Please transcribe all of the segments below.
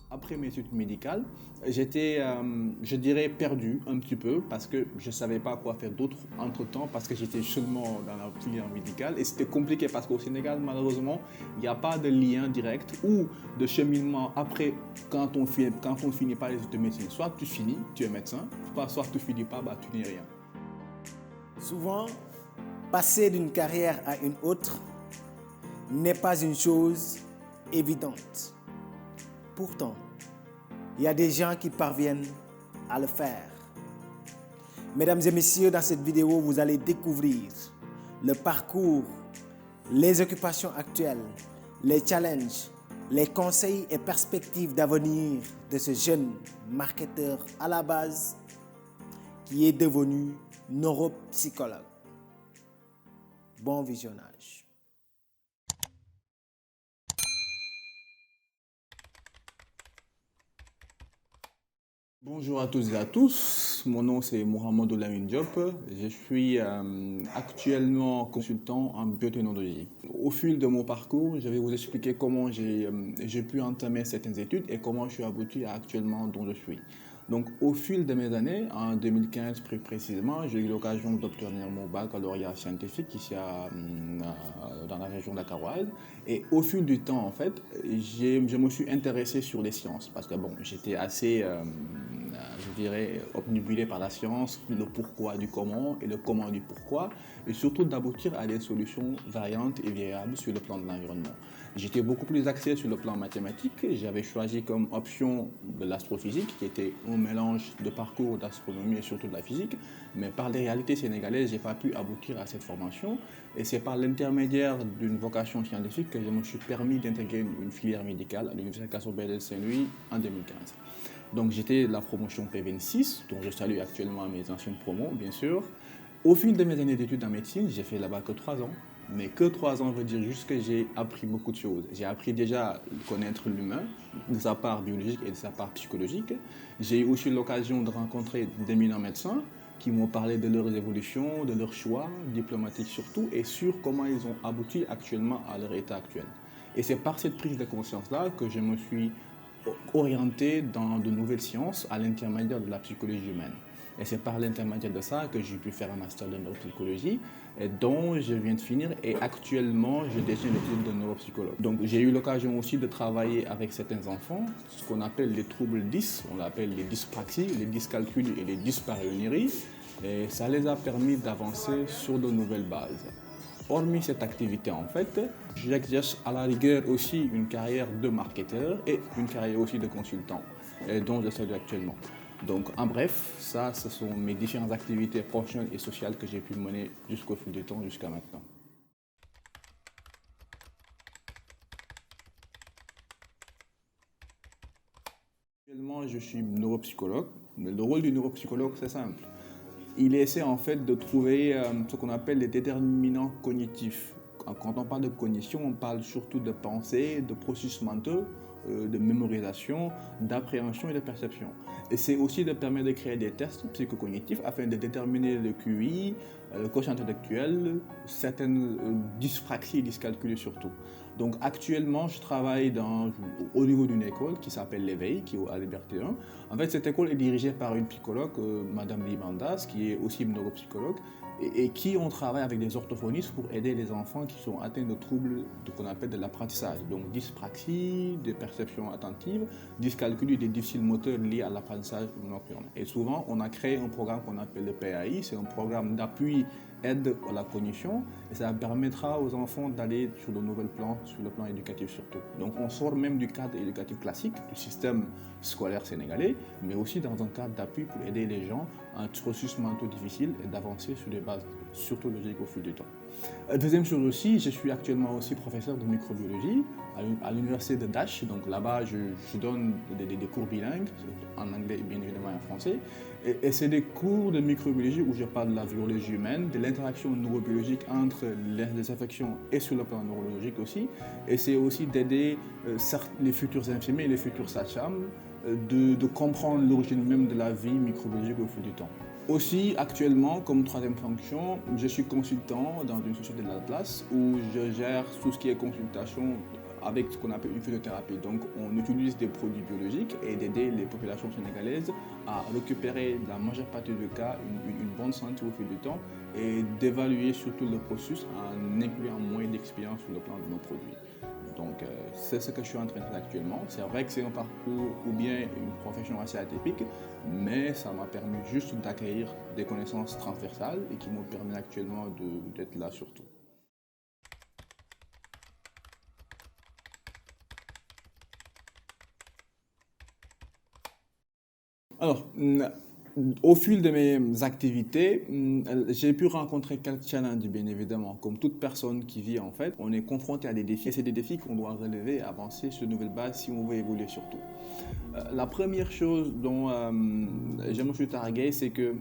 Après mes études médicales, j'étais, je dirais, perdu un petit peu parce que je ne savais pas quoi faire d'autre entre-temps parce que j'étais seulement dans la filière médicale et c'était compliqué parce qu'au Sénégal, malheureusement, il n'y a pas de lien direct ou de cheminement après quand on finit pas les études de médecine. Soit tu finis, tu es médecin, soit tu finis pas, bah, tu n'es rien. Souvent, passer d'une carrière à une autre n'est pas une chose évidente. Pourtant, il y a des gens qui parviennent à le faire. Mesdames et messieurs, dans cette vidéo, vous allez découvrir le parcours, les occupations actuelles, les challenges, les conseils et perspectives d'avenir de ce jeune marketeur à la base qui est devenu neuropsychologue. Bon visionnage. Bonjour à tous et à tous, mon nom c'est Mohamed Lamine Diop, je suis actuellement consultant en biotechnologie. Au fil de mon parcours, je vais vous expliquer comment j'ai pu entamer certaines études et comment je suis abouti à actuellement dont je suis. Donc au fil de mes années, en 2015 plus précisément, j'ai eu l'occasion d'obtenir mon baccalauréat scientifique ici dans la région dakaroise. Et au fil du temps, en fait, je me suis intéressé sur les sciences parce que bon, j'étais assez, je dirais, obnubilé par la science, le pourquoi du comment et le comment du pourquoi, et surtout d'aboutir à des solutions variantes et viables sur le plan de l'environnement. J'étais beaucoup plus axé sur le plan mathématique. J'avais choisi comme option de l'astrophysique, qui était un mélange de parcours d'astronomie et surtout de la physique. Mais par les réalités sénégalaises, je n'ai pas pu aboutir à cette formation. Et c'est par l'intermédiaire d'une vocation scientifique que je me suis permis d'intégrer une filière médicale à l'Université Gaston Berger de Saint-Louis en 2015. Donc j'étais de la promotion P26, dont je salue actuellement mes anciennes promos, bien sûr. Au fil de mes années d'études en médecine, j'ai fait là-bas que 3 ans. Mais que 3 ans veut dire juste que j'ai appris beaucoup de choses. J'ai appris déjà à connaître l'humain, de sa part biologique et de sa part psychologique. J'ai eu aussi l'occasion de rencontrer d'éminents médecins qui m'ont parlé de leurs évolutions, de leurs choix, diplomatiques surtout, et sur comment ils ont abouti actuellement à leur état actuel. Et c'est par cette prise de conscience-là que je me suis orienté dans de nouvelles sciences à l'intermédiaire de la psychologie humaine. Et c'est par l'intermédiaire de ça que j'ai pu faire un master de neuropsychologie dont je viens de finir et actuellement je détiens le titre de neuropsychologue. Donc j'ai eu l'occasion aussi de travailler avec certains enfants, ce qu'on appelle les troubles 10, on l'appelle les dyspraxies, les dyscalculs et les dyspareunieries, et ça les a permis d'avancer sur de nouvelles bases. Hormis cette activité, en fait, j'exerce à la rigueur aussi une carrière de marketeur et une carrière aussi de consultant, dont je salue actuellement. Donc, en bref, ça, ce sont mes différentes activités professionnelles et sociales que j'ai pu mener jusqu'au fil du temps, jusqu'à maintenant. Actuellement, je suis neuropsychologue, mais le rôle du neuropsychologue, c'est simple. Il essaie en fait de trouver ce qu'on appelle les déterminants cognitifs. Quand on parle de cognition, on parle surtout de pensée, de processus mentaux, de mémorisation, d'appréhension et de perception. Et c'est aussi de permettre de créer des tests psychocognitifs afin de déterminer le QI, le quotient intellectuel, certaines dyspraxies et dyscalculs surtout. Donc actuellement, je travaille au niveau d'une école qui s'appelle l'Éveil, qui est à Liberté 1. En fait, cette école est dirigée par une psychologue, Madame Limandas, qui est aussi une neuropsychologue, et qui on travaille avec des orthophonistes pour aider les enfants qui sont atteints de troubles qu'on appelle de l'apprentissage. Donc dyspraxie, de perception attentive, dyscalculie et des déficits moteurs liés à l'apprentissage nocturne. Et souvent, on a créé un programme qu'on appelle le PAI, c'est un programme d'appui aide à la cognition et ça permettra aux enfants d'aller sur de nouveaux plans, sur le plan éducatif surtout. Donc on sort même du cadre éducatif classique du système scolaire sénégalais, mais aussi dans un cadre d'appui pour aider les gens à un processus mentaux difficile et d'avancer sur des bases surtout logiques au fil du temps. Deuxième chose aussi, je suis actuellement aussi professeur de microbiologie à l'université de Dash. Donc là-bas, je donne des cours bilingues, en anglais et bien évidemment en français. Et c'est des cours de microbiologie où je parle de la biologie humaine, de l'interaction neurobiologique entre les infections et sur le plan neurologique aussi. Et c'est aussi d'aider les futurs infirmiers et les futurs sages-femmes de comprendre l'origine même de la vie microbiologique au fil du temps. Aussi, actuellement, comme troisième fonction, je suis consultant dans une société de la place où je gère tout ce qui est consultation avec ce qu'on appelle une phytothérapie. Donc, on utilise des produits biologiques et d'aider les populations sénégalaises à récupérer, dans la majeure partie des cas, une bonne santé au fil du temps et d'évaluer surtout le processus en incluant moins d'expérience sur le plan de nos produits. Donc, c'est ce que je suis en train de faire actuellement. C'est vrai que c'est un parcours ou bien une profession assez atypique, mais ça m'a permis juste d'acquérir des connaissances transversales et qui m'ont permis actuellement d'être là surtout. Alors, au fil de mes activités, j'ai pu rencontrer quelques challenges, bien évidemment. Comme toute personne qui vit, en fait, on est confronté à des défis. Et c'est des défis qu'on doit relever et avancer sur de nouvelles bases si on veut évoluer surtout. La première chose dont je me suis targué, c'est que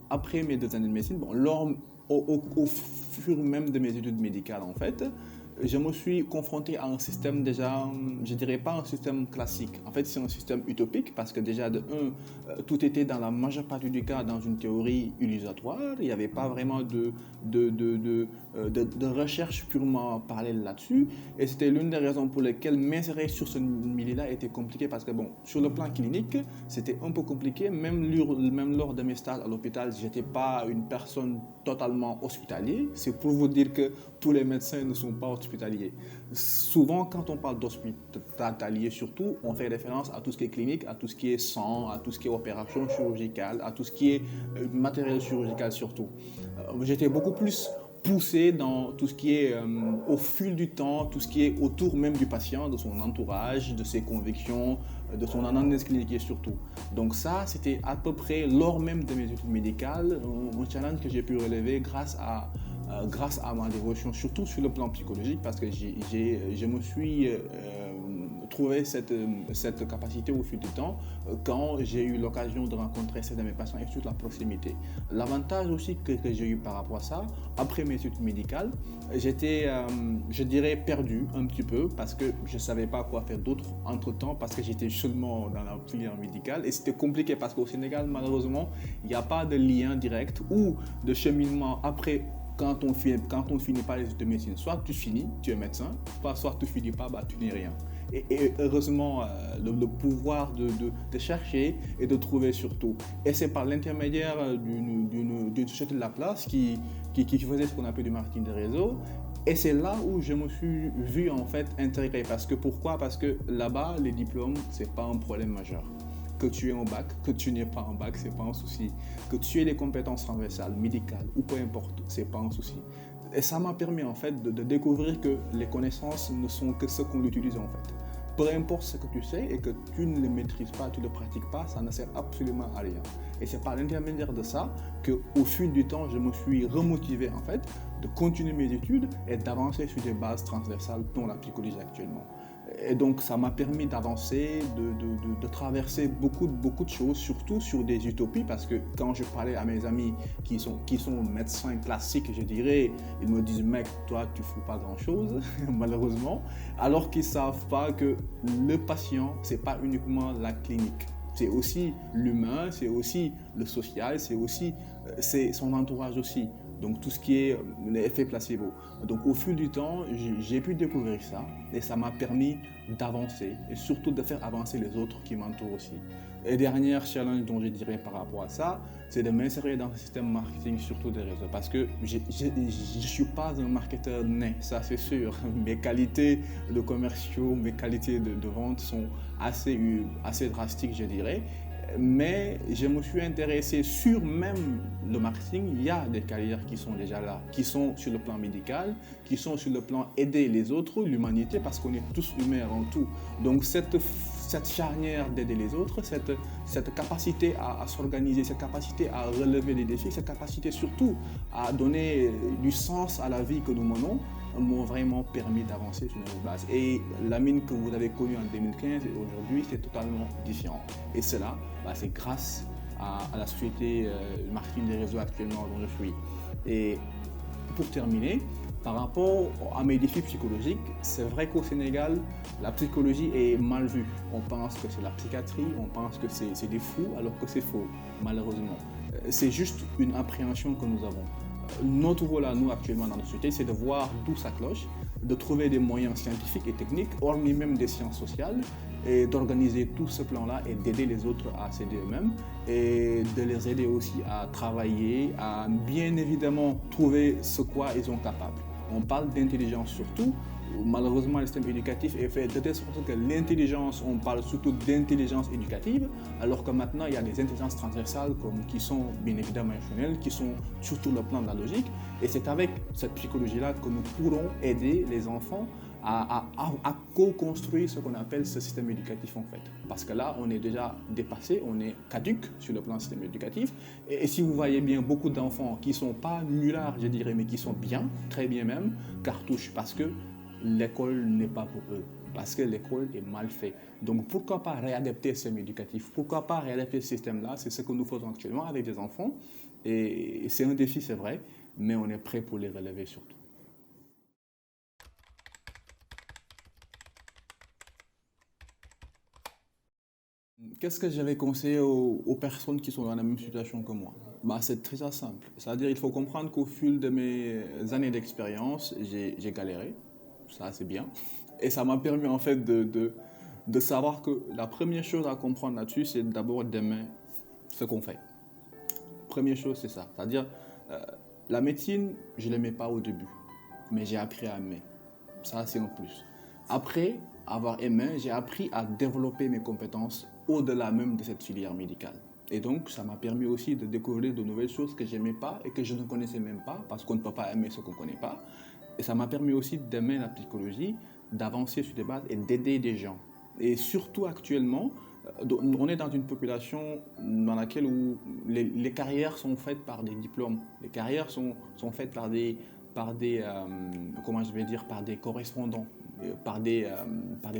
après mes 2 années de médecine, bon, au fur même de mes études médicales, en fait, je me suis confronté à un système déjà, je dirais pas un système classique. En fait, c'est un système utopique parce que déjà, tout était dans la majeure partie du cas dans une théorie illusoire. Il n'y avait pas vraiment de recherche purement parallèle là-dessus. Et c'était l'une des raisons pour lesquelles m'insérer sur ce milieu-là était compliqué parce que, bon, sur le plan clinique, c'était un peu compliqué. Même lors de mes stages à l'hôpital, je n'étais pas une personne totalement hospitalière. C'est pour vous dire que tous les médecins ne sont pas hospitaliers. Souvent, quand on parle d'hospitalier surtout, on fait référence à tout ce qui est clinique, à tout ce qui est sang, à tout ce qui est opération chirurgicale, à tout ce qui est matériel chirurgical surtout. J'étais beaucoup plus poussé dans tout ce qui est au fil du temps, tout ce qui est autour même du patient, de son entourage, de ses convictions, de son analyse clinique surtout. Donc ça, c'était à peu près lors même de mes études médicales, un challenge que j'ai pu relever grâce à ma dévotion, surtout sur le plan psychologique, parce que je me suis trouvé cette capacité au fil du temps quand j'ai eu l'occasion de rencontrer certains de mes patients et surtout la proximité. L'avantage aussi que j'ai eu par rapport à ça, après mes études médicales, j'étais, je dirais, perdu un petit peu parce que je ne savais pas quoi faire d'autre entre-temps parce que j'étais seulement dans la filière médicale et c'était compliqué parce qu'au Sénégal, malheureusement, il n'y a pas de lien direct ou de cheminement après quand on finit pas les études de médecine. Soit tu finis, tu es médecin, soit tu finis pas, bah, tu n'es rien. Et heureusement, le pouvoir de chercher et de trouver surtout. Et c'est par l'intermédiaire d'une société de la place qui faisait ce qu'on appelle du marketing de réseau. Et c'est là où je me suis vu en fait intégré. Pourquoi? Parce que là-bas, les diplômes, c'est pas un problème majeur. Que tu aies un bac, que tu n'aies pas un bac, c'est pas un souci. Que tu aies les compétences transversales, médicales ou peu importe, c'est pas un souci. Et ça m'a permis en fait de découvrir que les connaissances ne sont que ce qu'on utilise en fait. Peu importe ce que tu sais et que tu ne le maîtrises pas, tu ne le pratiques pas, ça ne sert absolument à rien. Et c'est par l'intermédiaire de ça qu'au fil du temps, je me suis remotivé en fait de continuer mes études et d'avancer sur des bases transversales dont la psychologie actuellement. Et donc, ça m'a permis d'avancer, de traverser beaucoup de choses, surtout sur des utopies, parce que quand je parlais à mes amis qui sont médecins classiques, je dirais, ils me disent, mec, toi, tu fous pas grand-chose, malheureusement, alors qu'ils savent pas que le patient, c'est pas uniquement la clinique. C'est aussi l'humain, c'est aussi le social, c'est son entourage aussi. Donc tout ce qui est l'effet placebo. Donc au fil du temps, j'ai pu découvrir ça et ça m'a permis d'avancer et surtout de faire avancer les autres qui m'entourent aussi. Et dernier challenge dont je dirais par rapport à ça, c'est de m'insérer dans le système marketing, surtout des réseaux. Parce que je ne suis pas un marketeur né, ça c'est sûr. Mes qualités de commerciaux, mes qualités de vente sont assez drastiques, je dirais. Mais je me suis intéressé sur même le marketing. Il y a des carrières qui sont déjà là, qui sont sur le plan médical, qui sont sur le plan aider les autres, l'humanité, parce qu'on est tous humains avant tout. Donc cette charnière d'aider les autres, cette capacité à s'organiser, cette capacité à relever les défis, cette capacité surtout à donner du sens à la vie que nous menons, m'ont vraiment permis d'avancer sur nos bases. Et la mine que vous avez connue en 2015 et aujourd'hui, c'est totalement différent. Et cela, c'est grâce à la société marketing des réseaux actuellement dont je suis. Et pour terminer, par rapport à mes défis psychologiques, c'est vrai qu'au Sénégal, la psychologie est mal vue. On pense que c'est la psychiatrie, on pense que c'est des fous, alors que c'est faux, malheureusement. C'est juste une appréhension que nous avons. Notre rôle à nous actuellement dans la société, c'est de voir d'où ça cloche, de trouver des moyens scientifiques et techniques, hormis même des sciences sociales, et d'organiser tout ce plan-là et d'aider les autres à s'aider eux-mêmes et de les aider aussi à travailler, à bien évidemment trouver ce quoi ils sont capables. On parle d'intelligence surtout. Malheureusement, le système éducatif est fait de telle sorte que l'intelligence, on parle surtout d'intelligence éducative, alors que maintenant, il y a des intelligences transversales qui sont bien évidemment émotionnelles, qui sont surtout le plan de la logique. Et c'est avec cette psychologie-là que nous pourrons aider les enfants à co-construire ce qu'on appelle ce système éducatif en fait. Parce que là, on est déjà dépassé, on est caduque sur le plan système éducatif. Et si vous voyez bien beaucoup d'enfants qui ne sont pas nullards, je dirais, mais qui sont bien, très bien même, cartouches, parce que l'école n'est pas pour eux, parce que l'école est mal faite. Donc pourquoi pas réadapter ce système éducatif? Pourquoi pas réadapter ce système-là? C'est ce que nous faisons actuellement avec des enfants. Et c'est un défi, c'est vrai, mais on est prêt pour les relever surtout. Qu'est-ce que j'avais conseillé aux personnes qui sont dans la même situation que moi? Bah, c'est très simple. C'est-à-dire il faut comprendre qu'au fil de mes années d'expérience, j'ai galéré. Ça, c'est bien. Et ça m'a permis en fait de savoir que la première chose à comprendre là-dessus, c'est d'abord d'aimer ce qu'on fait. Première chose, c'est ça. C'est-à-dire, euh, la médecine, je ne l'aimais pas au début, mais j'ai appris à aimer. Ça, c'est un plus. Après avoir aimé, j'ai appris à développer mes compétences au-delà même de cette filière médicale. Et donc, ça m'a permis aussi de découvrir de nouvelles choses que je n'aimais pas et que je ne connaissais même pas, parce qu'on ne peut pas aimer ce qu'on ne connaît pas. Et ça m'a permis aussi d'aimer la psychologie, d'avancer sur des bases et d'aider des gens. Et surtout actuellement, on est dans une population dans laquelle où les carrières sont faites par des diplômes. Les carrières sont faites par des comment je vais dire, par des correspondants, par des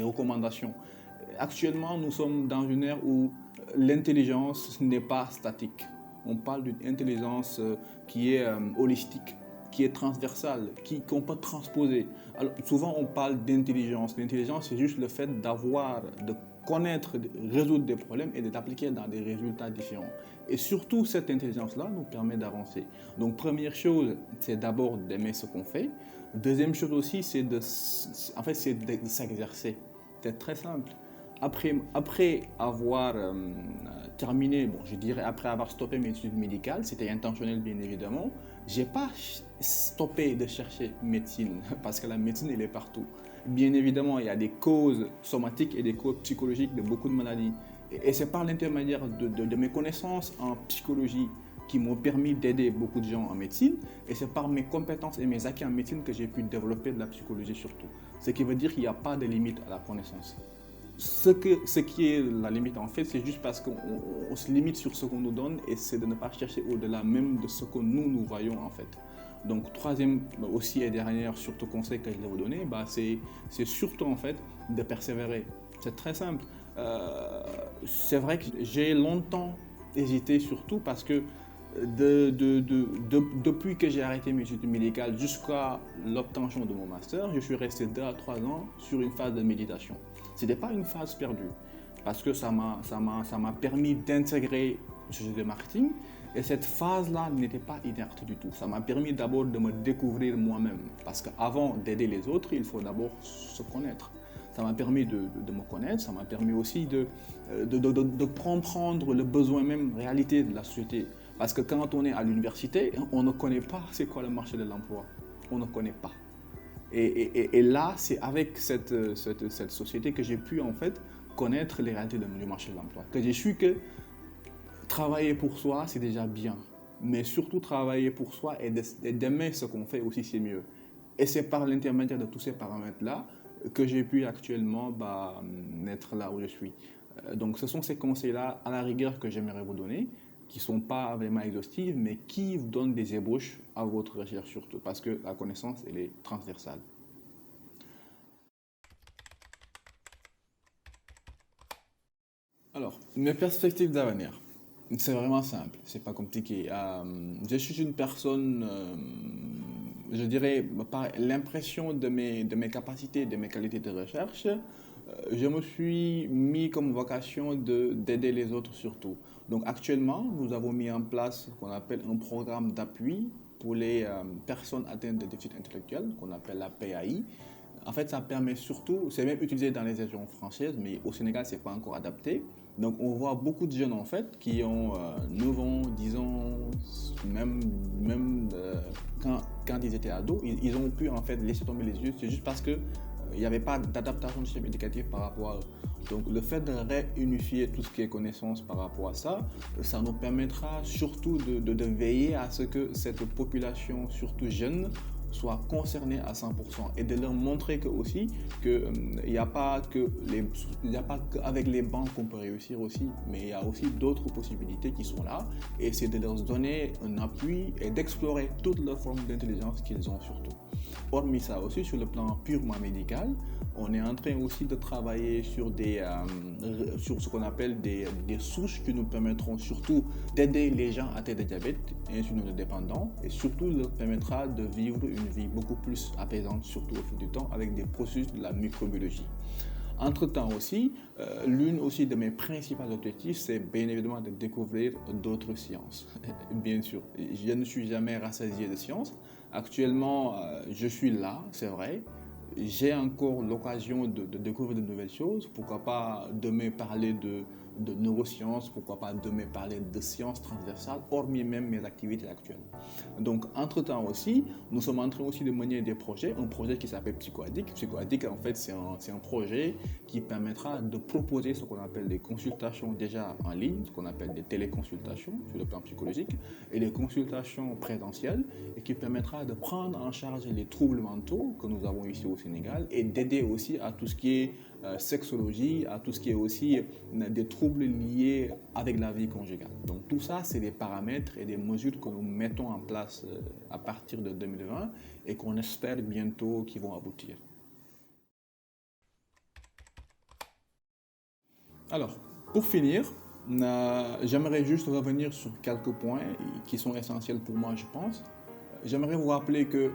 recommandations. Actuellement, nous sommes dans une ère où l'intelligence n'est pas statique. On parle d'une intelligence qui est holistique, qui est transversale, qu'on peut transposer. Alors, souvent, on parle d'intelligence. L'intelligence, c'est juste le fait de connaître, de résoudre des problèmes et de l'appliquer dans des résultats différents. Et surtout, cette intelligence-là nous permet d'avancer. Donc, première chose, c'est d'abord d'aimer ce qu'on fait. Deuxième chose aussi, c'est de s'exercer. C'est très simple. Après avoir terminé, bon, je dirais après avoir stoppé mes études médicales, c'était intentionnel bien évidemment, j'ai pas stoppé de chercher médecine parce que la médecine elle est partout. Bien évidemment, il y a des causes somatiques et des causes psychologiques de beaucoup de maladies. Et c'est par l'intermédiaire de mes connaissances en psychologie qui m'ont permis d'aider beaucoup de gens en médecine. Et c'est par mes compétences et mes acquis en médecine que j'ai pu développer de la psychologie surtout. Ce qui veut dire qu'il n'y a pas de limite à la connaissance. Ce qui est la limite en fait, c'est juste parce qu'on se limite sur ce qu'on nous donne et c'est de ne pas chercher au-delà même de ce que nous voyons en fait. Donc troisième aussi et dernière surtout conseil que je vais vous donner, c'est surtout en fait de persévérer. C'est très simple. C'est vrai que j'ai longtemps hésité surtout parce que depuis que j'ai arrêté mes études médicales jusqu'à l'obtention de mon master, je suis resté 2 à 3 ans sur une phase de méditation. Ce n'était pas une phase perdue parce que ça m'a permis d'intégrer une société de marketing et cette phase-là n'était pas inerte du tout. Ça m'a permis d'abord de me découvrir moi-même parce qu'avant d'aider les autres, il faut d'abord se connaître. Ça m'a permis de me connaître, ça m'a permis aussi de comprendre le besoin même réalité de la société. Parce que quand on est à l'université, on ne connaît pas c'est quoi le marché de l'emploi. On ne connaît pas. Et là, c'est avec cette société que j'ai pu en fait connaître les réalités du marché de l'emploi. Que j'ai su que travailler pour soi, c'est déjà bien. Mais surtout travailler pour soi et d'aimer ce qu'on fait aussi, c'est mieux. Et c'est par l'intermédiaire de tous ces paramètres-là que j'ai pu actuellement être là où je suis. Donc ce sont ces conseils-là, à la rigueur, que j'aimerais vous donner, qui ne sont pas vraiment exhaustifs, mais qui vous donnent des ébauches à votre recherche surtout, parce que la connaissance, elle est transversale. Alors, mes perspectives d'avenir, c'est vraiment simple, c'est pas compliqué. Je suis une personne, je dirais, par l'impression de mes capacités, de mes qualités de recherche, je me suis mis comme vocation d'aider les autres surtout. Donc actuellement, nous avons mis en place ce qu'on appelle un programme d'appui pour les personnes atteintes de déficit intellectuel, qu'on appelle la PAI. En fait, ça permet surtout, c'est même utilisé dans les régions françaises, mais au Sénégal, c'est pas encore adapté. Donc, on voit beaucoup de jeunes, en fait, qui ont 9 ans, 10 ans, même quand ils étaient ados, ils ont pu, en fait, laisser tomber les yeux. C'est juste parce que il n'y avait pas d'adaptation du système éducatif par rapport à eux. Donc le fait de réunifier tout ce qui est connaissance par rapport à ça, ça nous permettra surtout de veiller à ce que cette population, surtout jeune, soit concernée à 100% et de leur montrer que aussi qu'il n'y a pas qu'avec les banques qu'on peut réussir aussi, mais il y a aussi d'autres possibilités qui sont là et c'est de leur donner un appui et d'explorer toutes les formes d'intelligence qu'ils ont surtout. Hormis ça aussi, sur le plan purement médical, on est en train aussi de travailler sur ce qu'on appelle des souches qui nous permettront surtout d'aider les gens atteints de diabète et insulinodépendants et surtout leur permettra de vivre une vie beaucoup plus apaisante, surtout au fil du temps, avec des processus de la microbiologie. Entre-temps aussi, l'une aussi de mes principaux objectifs, c'est bien évidemment de découvrir d'autres sciences. Bien sûr, je ne suis jamais rassasié de sciences. Actuellement, je suis là, c'est vrai. J'ai encore l'occasion de découvrir de nouvelles choses. Pourquoi pas demain parler de neurosciences, pourquoi pas demain parler de sciences transversales, hormis même mes activités actuelles. Donc, entre-temps aussi, nous sommes en train aussi de mener des projets. Un projet qui s'appelle PsychoAddict. PsychoAddict, en fait, c'est un projet qui permettra de proposer ce qu'on appelle des consultations déjà en ligne, ce qu'on appelle des téléconsultations sur le plan psychologique, et des consultations présentielles, et qui permettra de prendre en charge les troubles mentaux que nous avons ici au Sénégal et d'aider aussi à tout ce qui est sexologie, à tout ce qui est aussi des troubles liés avec la vie conjugale. Donc tout ça, c'est des paramètres et des mesures que nous mettons en place à partir de 2020 et qu'on espère bientôt qu'ils vont aboutir. Alors, pour finir, j'aimerais juste revenir sur quelques points qui sont essentiels pour moi, je pense. J'aimerais vous rappeler que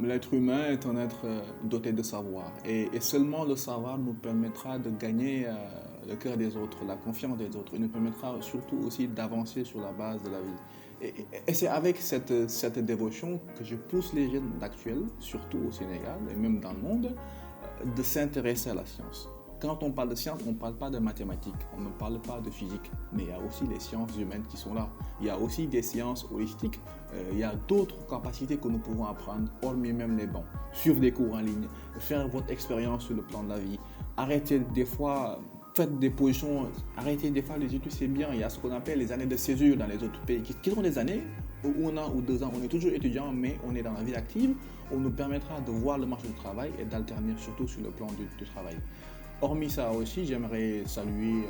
l'être humain est un être doté de savoir et seulement le savoir nous permettra de gagner le cœur des autres, la confiance des autres. Il nous permettra surtout aussi d'avancer sur la base de la vie. Et c'est avec cette dévotion que je pousse les jeunes d'actuel, surtout au Sénégal et même dans le monde, de s'intéresser à la science. Quand on parle de science, on ne parle pas de mathématiques, on ne parle pas de physique, mais il y a aussi les sciences humaines qui sont là. Il y a aussi des sciences holistiques, il y a d'autres capacités que nous pouvons apprendre, hormis même les bons. Suivre des cours en ligne, faire votre expérience sur le plan de la vie, arrêter des fois, faites des positions, arrêtez des fois les études, c'est bien. Il y a ce qu'on appelle les années de césure dans les autres pays, qui sont des années où 1 an ou 2 ans, on est toujours étudiant, mais on est dans la vie active, on nous permettra de voir le marché du travail et d'alterner surtout sur le plan du travail. Hormis ça aussi, j'aimerais saluer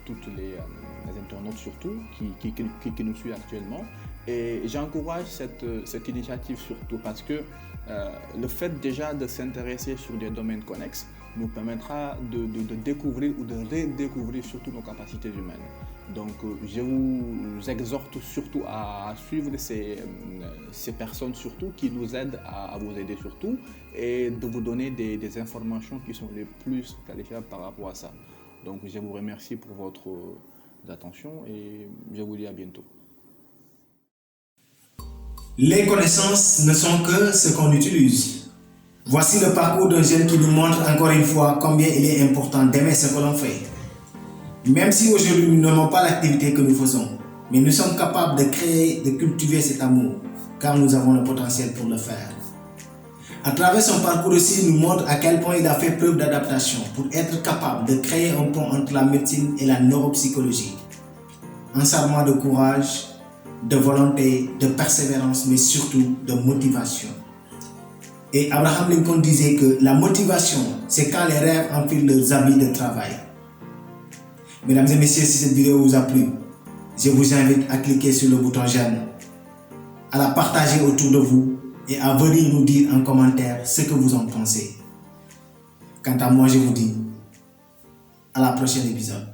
tous les internautes surtout qui nous suivent actuellement. Et j'encourage cette initiative surtout parce que le fait déjà de s'intéresser sur des domaines connexes nous permettra de découvrir ou de redécouvrir surtout nos capacités humaines. Donc je vous exhorte surtout à suivre ces personnes surtout qui nous aident à vous aider surtout et de vous donner des informations qui sont les plus qualifiables par rapport à ça. Donc je vous remercie pour votre attention et je vous dis à bientôt. Les connaissances ne sont que ce qu'on utilise. Voici le parcours d'un jeune qui nous montre encore une fois combien il est important d'aimer ce que l'on fait. Même si aujourd'hui nous n'aimons pas l'activité que nous faisons, mais nous sommes capables de créer, de cultiver cet amour, car nous avons le potentiel pour le faire. À travers son parcours aussi, il nous montre à quel point il a fait preuve d'adaptation pour être capable de créer un pont entre la médecine et la neuropsychologie. Un serment de courage, de volonté, de persévérance, mais surtout de motivation. Et Abraham Lincoln disait que la motivation, c'est quand les rêves enfilent leurs habits de travail. Mesdames et messieurs, si cette vidéo vous a plu, je vous invite à cliquer sur le bouton j'aime, à la partager autour de vous et à venir nous dire en commentaire ce que vous en pensez. Quant à moi, je vous dis à la prochaine épisode.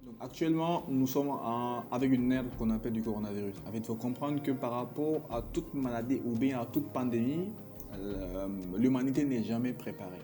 Donc, actuellement, nous sommes avec une ère qu'on appelle du coronavirus. Il faut comprendre que par rapport à toute maladie ou bien à toute pandémie, l'humanité n'est jamais préparée.